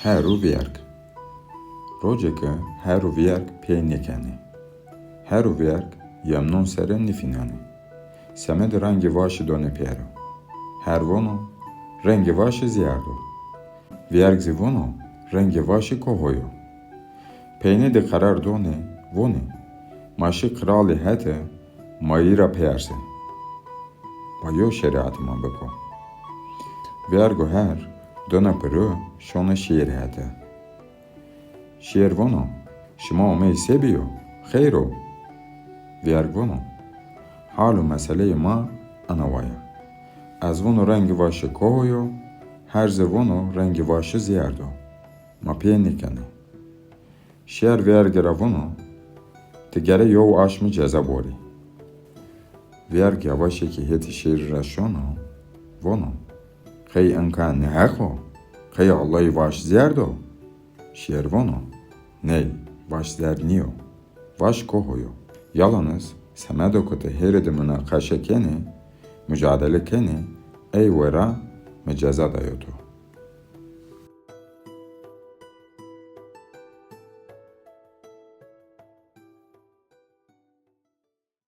Heru vierk. Rojeke heru vierk peynekeni. Heru vierk yemnon sere nifinani. Semed rengi vaşı done piero. Hervono rengi vaşı ziyardo. Vierk zivono rengi vaşı kohoyo. Peyne de karar done vone. Maşı krali hete mayira peyerse. Vayo şeriatıma beko. Viergo her dona pero şona şiir hete. Şiir vono şima omeyi sebiyo. Kheyro. Viergono halu meseleyi ma anavaya. Az vono rengi vaşı kohoyo. Her zevono rengi vaşı ziyardo. Ma peynikene. Şiir viergera vono tigere yov aşmı ceza bori. Vierg yavaşı ki heti şiir raşono vono. Khey enka ne hako. Khey Allah'ı vaş ziyardo. Şiir vono. Ney vaş zer niyo. Vaş kohoyo. Yalanız semedokote heredimuna kaşekeni mücadele keni ey vera meceza dayodu.